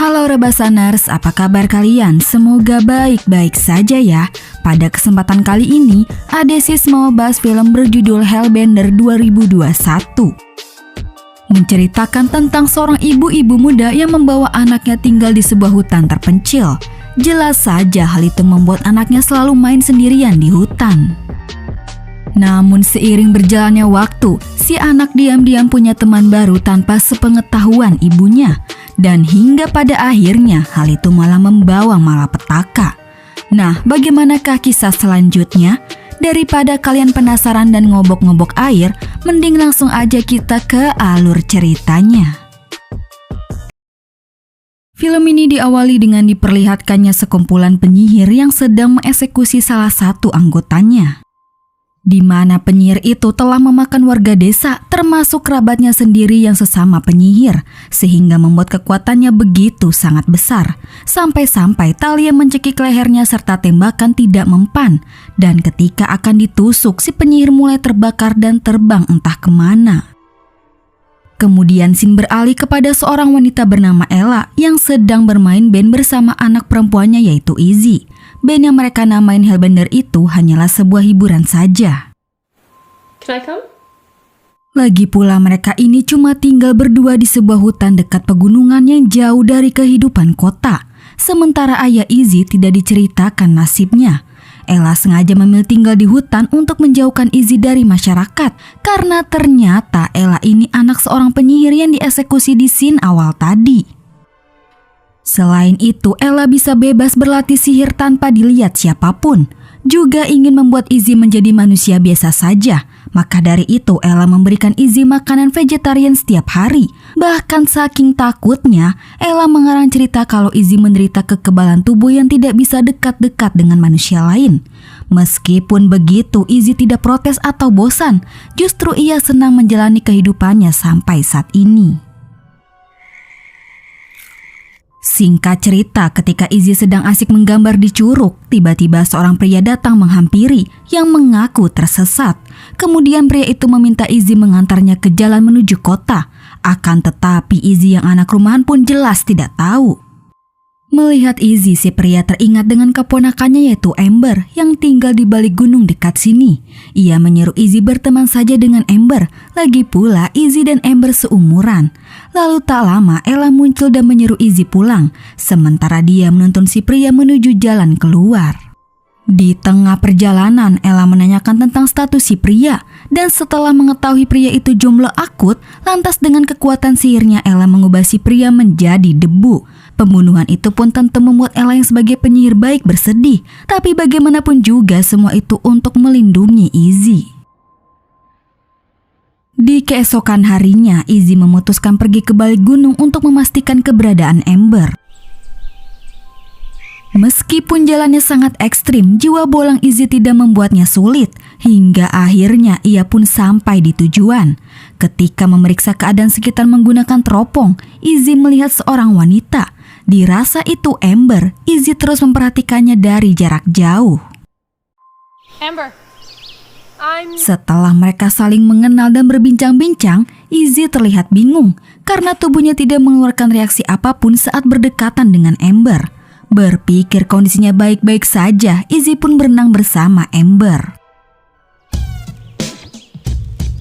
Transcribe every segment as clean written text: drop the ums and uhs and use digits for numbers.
Halo Rebasaners, apa kabar kalian? Semoga baik-baik saja ya. Pada kesempatan kali ini, Adesis mau bahas film berjudul Hellbender 2021. Menceritakan tentang seorang ibu-ibu muda yang membawa anaknya tinggal di sebuah hutan terpencil. Jelas saja hal itu membuat anaknya selalu main sendirian di hutan. Namun seiring berjalannya waktu, si anak diam-diam punya teman baru tanpa sepengetahuan ibunya. Dan hingga pada akhirnya hal itu malah membawa malapetaka. Nah, bagaimanakah kisah selanjutnya? Daripada kalian penasaran dan ngobok-ngobok air, mending langsung aja kita ke alur ceritanya. Film ini diawali dengan diperlihatkannya sekumpulan penyihir yang sedang mengeksekusi salah satu anggotanya. Di mana penyihir itu telah memakan warga desa, termasuk kerabatnya sendiri yang sesama penyihir, sehingga membuat kekuatannya begitu sangat besar, sampai-sampai tali yang mencekik lehernya serta tembakan tidak mempan, dan ketika akan ditusuk, si penyihir mulai terbakar dan terbang entah kemana. Kemudian scene beralih kepada seorang wanita bernama Ella yang sedang bermain band bersama anak perempuannya yaitu Izzy. Band yang mereka namain Hellbender itu hanyalah sebuah hiburan saja. Can I come? Lagi pula mereka ini cuma tinggal berdua di sebuah hutan dekat pegunungan yang jauh dari kehidupan kota. Sementara ayah Izzy tidak diceritakan nasibnya. Ella sengaja memilih tinggal di hutan untuk menjauhkan Izzy dari masyarakat. Karena ternyata Ella ini anak seorang penyihir yang dieksekusi di scene awal tadi. Selain itu, Ella bisa bebas berlatih sihir tanpa dilihat siapapun. Juga ingin membuat Izzy menjadi manusia biasa saja. Maka dari itu, Ella memberikan Izzy makanan vegetarian setiap hari. Bahkan saking takutnya, Ella mengarang cerita kalau Izzy menderita kekebalan tubuh yang tidak bisa dekat-dekat dengan manusia lain. Meskipun begitu, Izzy tidak protes atau bosan. Justru ia senang menjalani kehidupannya sampai saat ini. Singkat cerita, ketika Izzy sedang asik menggambar di curug, tiba-tiba seorang pria datang menghampiri yang mengaku tersesat. Kemudian pria itu meminta Izzy mengantarnya ke jalan menuju kota. Akan tetapi Izzy yang anak rumahan pun jelas tidak tahu. Melihat Izzy, si pria teringat dengan keponakannya yaitu Ember yang tinggal di balik gunung dekat sini. Ia menyuruh Izzy berteman saja dengan Ember. Lagi pula Izzy dan Ember seumuran. Lalu tak lama Ella muncul dan menyuruh Izzy pulang. Sementara dia menuntun si pria menuju jalan keluar. Di tengah perjalanan Ella menanyakan tentang status si pria. Dan setelah mengetahui pria itu jomblo akut, lantas dengan kekuatan sihirnya Ella mengubah si pria menjadi debu. Pembunuhan itu pun tentu membuat Ella yang sebagai penyihir baik bersedih. Tapi bagaimanapun juga semua itu untuk melindungi Izzy. Di keesokan harinya, Izzy memutuskan pergi ke balik gunung untuk memastikan keberadaan Ember. Meskipun jalannya sangat ekstrim, jiwa bolang Izzy tidak membuatnya sulit. Hingga akhirnya ia pun sampai di tujuan. Ketika memeriksa keadaan sekitar menggunakan teropong, Izzy melihat seorang wanita. Dirasa itu Ember, Izzy terus memperhatikannya dari jarak jauh. Amber, Setelah mereka saling mengenal dan berbincang-bincang, Izzy terlihat bingung karena tubuhnya tidak mengeluarkan reaksi apapun saat berdekatan dengan Ember. Berpikir kondisinya baik-baik saja, Izzy pun berenang bersama Ember.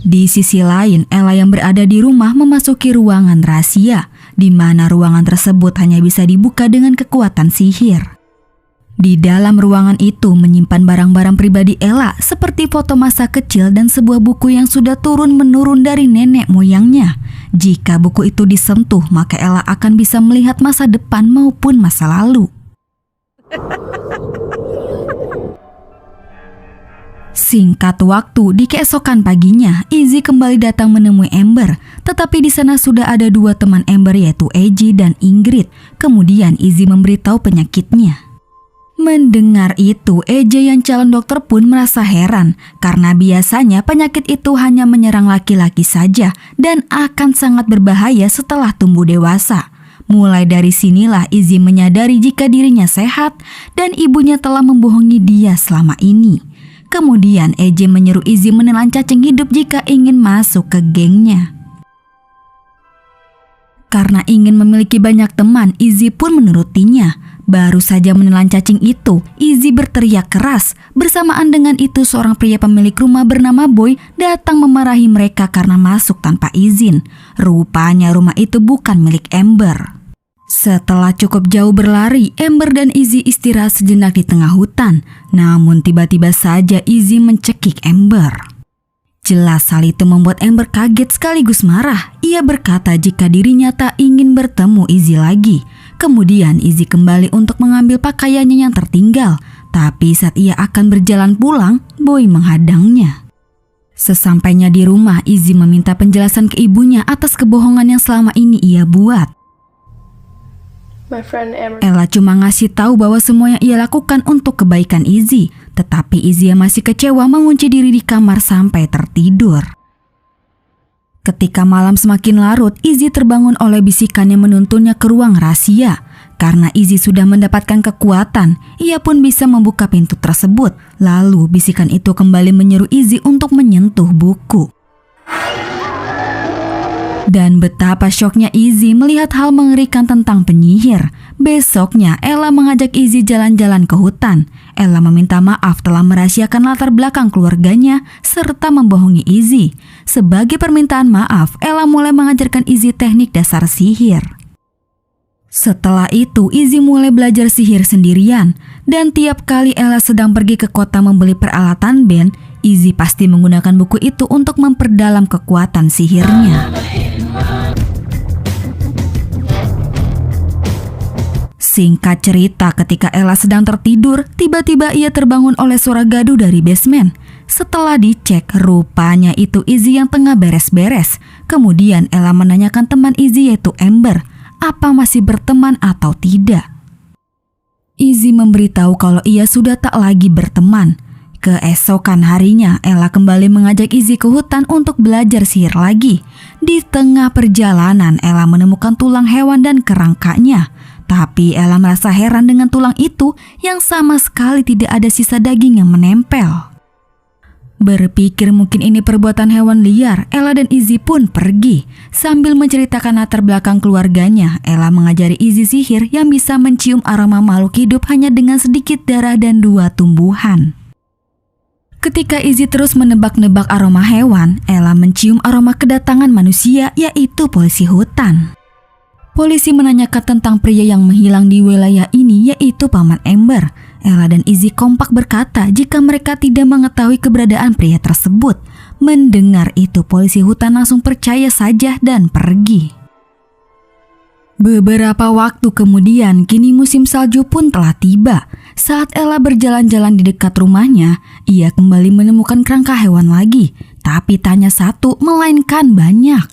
Di sisi lain, Ella yang berada di rumah memasuki ruangan rahasia, di mana ruangan tersebut hanya bisa dibuka dengan kekuatan sihir. Di dalam ruangan itu menyimpan barang-barang pribadi Ella seperti foto masa kecil dan sebuah buku yang sudah turun-menurun dari nenek moyangnya. Jika buku itu disentuh, maka Ella akan bisa melihat masa depan maupun masa lalu. Singkat waktu, di keesokan paginya, Izzy kembali datang menemui Ember. Tetapi di sana sudah ada dua teman Ember yaitu Eji dan Ingrid. Kemudian Izzy memberitahu penyakitnya. Mendengar itu, Eji yang calon dokter pun merasa heran. Karena biasanya penyakit itu hanya menyerang laki-laki saja dan akan sangat berbahaya setelah tumbuh dewasa. Mulai dari sinilah Izzy menyadari jika dirinya sehat dan ibunya telah membohongi dia selama ini. Kemudian Eji menyuruh Izzy menelan cacing hidup jika ingin masuk ke gengnya. Karena ingin memiliki banyak teman, Izzy pun menurutinya. Baru saja menelan cacing itu, Izzy berteriak keras. Bersamaan dengan itu, seorang pria pemilik rumah bernama Boy datang memarahi mereka karena masuk tanpa izin. Rupanya rumah itu bukan milik Amber. Setelah cukup jauh berlari, Amber dan Izzy istirahat sejenak di tengah hutan. Namun tiba-tiba saja Izzy mencekik Amber. Jelas hal itu membuat Amber kaget sekaligus marah. Ia berkata jika dirinya tak ingin bertemu Izzy lagi. Kemudian Izzy kembali untuk mengambil pakaiannya yang tertinggal. Tapi saat ia akan berjalan pulang, Boy menghadangnya. Sesampainya di rumah, Izzy meminta penjelasan ke ibunya atas kebohongan yang selama ini ia buat. My friend Amber. Ella cuma ngasih tahu bahwa semua yang ia lakukan untuk kebaikan Izzy. Tetapi Izzy yang masih kecewa mengunci diri di kamar sampai tertidur. Ketika malam semakin larut, Izzy terbangun oleh bisikan yang menuntunnya ke ruang rahasia. Karena Izzy sudah mendapatkan kekuatan, ia pun bisa membuka pintu tersebut. Lalu bisikan itu kembali menyuruh Izzy untuk menyentuh buku. Dan betapa syoknya Izzy melihat hal mengerikan tentang penyihir. Besoknya Ella mengajak Izzy jalan-jalan ke hutan. Ella meminta maaf telah merahasiakan latar belakang keluarganya serta membohongi Izzy. Sebagai permintaan maaf, Ella mulai mengajarkan Izzy teknik dasar sihir. Setelah itu, Izzy mulai belajar sihir sendirian. Dan tiap kali Ella sedang pergi ke kota membeli peralatan band, Izzy pasti menggunakan buku itu untuk memperdalam kekuatan sihirnya. Singkat cerita, ketika Ella sedang tertidur, tiba-tiba ia terbangun oleh suara gaduh dari basement. Setelah dicek, rupanya itu Izzy yang tengah beres-beres. Kemudian Ella menanyakan teman Izzy yaitu Amber, apa masih berteman atau tidak. Izzy memberitahu kalau ia sudah tak lagi berteman. Keesokan harinya, Ella kembali mengajak Izzy ke hutan untuk belajar sihir lagi. Di tengah perjalanan, Ella menemukan tulang hewan dan kerangkanya. Tapi Ella merasa heran dengan tulang itu yang sama sekali tidak ada sisa daging yang menempel. Berpikir mungkin ini perbuatan hewan liar, Ella dan Izzy pun pergi. Sambil menceritakan latar belakang keluarganya, Ella mengajari Izzy sihir yang bisa mencium aroma makhluk hidup hanya dengan sedikit darah dan 2 tumbuhan. Ketika Izzy terus menebak-nebak aroma hewan, Ella mencium aroma kedatangan manusia yaitu polisi hutan. Polisi menanyakan tentang pria yang menghilang di wilayah ini yaitu paman Amber. Ella dan Izzy kompak berkata jika mereka tidak mengetahui keberadaan pria tersebut. Mendengar itu polisi hutan langsung percaya saja dan pergi. Beberapa waktu kemudian kini musim salju pun telah tiba. Saat Ella berjalan-jalan di dekat rumahnya, ia kembali menemukan kerangka hewan lagi. Tapi tanya satu melainkan banyak.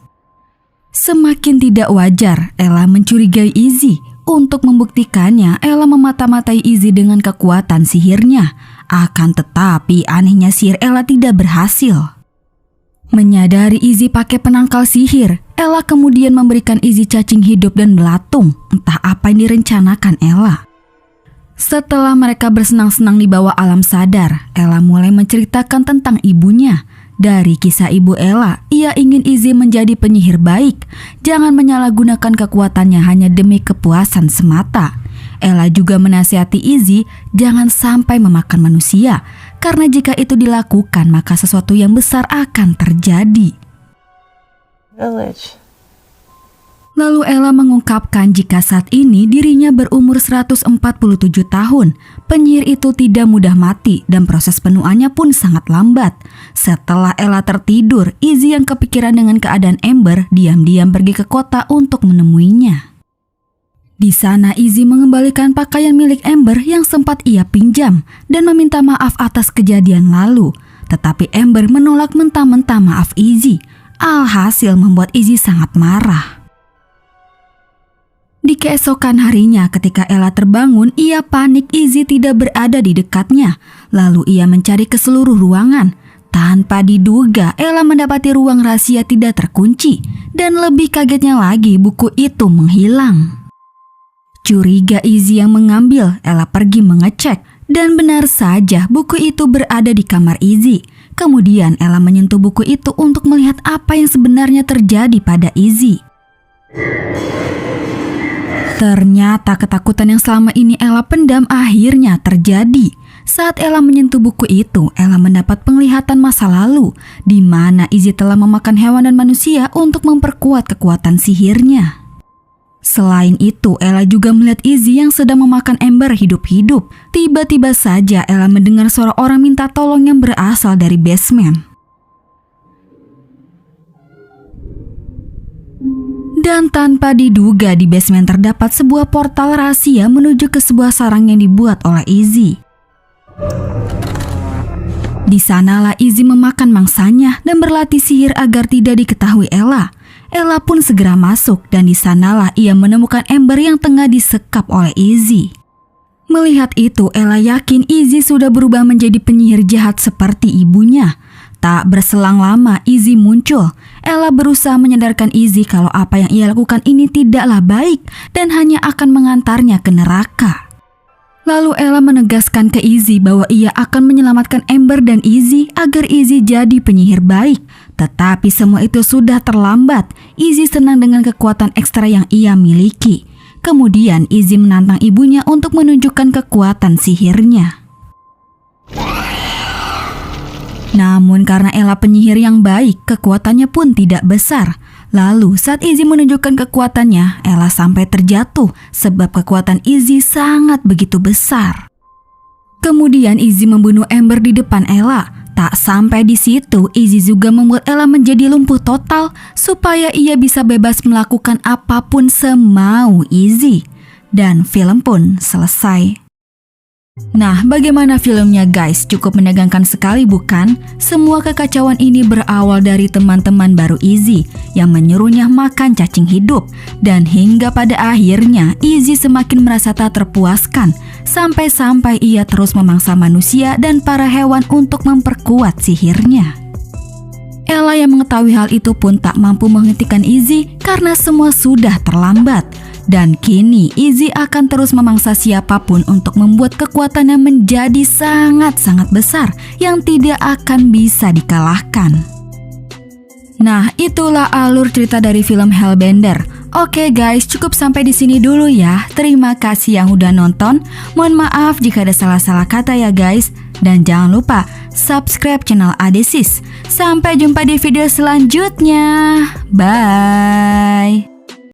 Semakin tidak wajar, Ella mencurigai Izzy. Untuk membuktikannya, Ella memata-matai Izzy dengan kekuatan sihirnya. Akan tetapi anehnya sihir Ella tidak berhasil. Menyadari Izzy pakai penangkal sihir, Ella kemudian memberikan Izzy cacing hidup dan belatung. Entah apa yang direncanakan Ella. Setelah mereka bersenang-senang di bawah alam sadar, Ella mulai menceritakan tentang ibunya. Dari kisah ibu Ella, ia ingin Izzy menjadi penyihir baik. Jangan menyalahgunakan kekuatannya hanya demi kepuasan semata. Ella juga menasihati Izzy jangan sampai memakan manusia. Karena jika itu dilakukan, maka sesuatu yang besar akan terjadi. Village. Lalu Ella mengungkapkan jika saat ini dirinya berumur 147 tahun. Penyihir itu tidak mudah mati dan proses penuaannya pun sangat lambat. Setelah Ella tertidur, Izzy yang kepikiran dengan keadaan Amber diam-diam pergi ke kota untuk menemuinya. Di sana Izzy mengembalikan pakaian milik Amber yang sempat ia pinjam dan meminta maaf atas kejadian lalu. Tetapi Amber menolak mentah-mentah maaf Izzy. Alhasil membuat Izzy sangat marah. Di keesokan harinya ketika Ella terbangun, ia panik Izzy tidak berada di dekatnya. Lalu ia mencari ke seluruh ruangan. Tanpa diduga, Ella mendapati ruang rahasia tidak terkunci. Dan lebih kagetnya lagi, buku itu menghilang. Curiga Izzy yang mengambil, Ella pergi mengecek. Dan benar saja, buku itu berada di kamar Izzy. Kemudian Ella menyentuh buku itu untuk melihat apa yang sebenarnya terjadi pada Izzy. Ternyata ketakutan yang selama ini Ella pendam akhirnya terjadi. Saat Ella menyentuh buku itu, Ella mendapat penglihatan masa lalu, di mana Izzy telah memakan hewan dan manusia untuk memperkuat kekuatan sihirnya. Selain itu, Ella juga melihat Izzy yang sedang memakan Amber hidup-hidup. Tiba-tiba saja Ella mendengar suara orang minta tolong yang berasal dari basement. Dan tanpa diduga di basement terdapat sebuah portal rahasia menuju ke sebuah sarang yang dibuat oleh Izzy. Di sanalah Izzy memakan mangsanya dan berlatih sihir agar tidak diketahui Ella. Ella pun segera masuk dan di sanalah ia menemukan Amber yang tengah disekap oleh Izzy. Melihat itu, Ella yakin Izzy sudah berubah menjadi penyihir jahat seperti ibunya. Tak berselang lama, Izzy muncul. Ella berusaha menyadarkan Izzy kalau apa yang ia lakukan ini tidaklah baik dan hanya akan mengantarnya ke neraka. Lalu Ella menegaskan ke Izzy bahwa ia akan menyelamatkan Amber dan Izzy agar Izzy jadi penyihir baik. Tetapi semua itu sudah terlambat. Izzy senang dengan kekuatan ekstra yang ia miliki. Kemudian Izzy menantang ibunya untuk menunjukkan kekuatan sihirnya. Namun karena Ella penyihir yang baik, kekuatannya pun tidak besar. Lalu saat Izzy menunjukkan kekuatannya, Ella sampai terjatuh sebab kekuatan Izzy sangat begitu besar. Kemudian Izzy membunuh Amber di depan Ella. Tak sampai di situ, Izzy juga membuat Ella menjadi lumpuh total supaya ia bisa bebas melakukan apapun semau Izzy. Dan film pun selesai. Nah, bagaimana filmnya guys? Cukup menegangkan sekali bukan? Semua kekacauan ini berawal dari teman-teman baru Izzy yang menyuruhnya makan cacing hidup. Dan hingga pada akhirnya Izzy semakin merasa tak terpuaskan. Sampai-sampai ia terus memangsa manusia dan para hewan untuk memperkuat sihirnya. Ella yang mengetahui hal itu pun tak mampu menghentikan Izzy karena semua sudah terlambat. Dan kini Izzy akan terus memangsa siapapun untuk membuat kekuatannya menjadi sangat-sangat besar yang tidak akan bisa dikalahkan. Nah, itulah alur cerita dari film Hellbender. Oke guys, cukup sampai di sini dulu ya. Terima kasih yang udah nonton. Mohon maaf jika ada salah-salah kata ya guys. Dan jangan lupa subscribe channel Adesis. Sampai jumpa di video selanjutnya. Bye.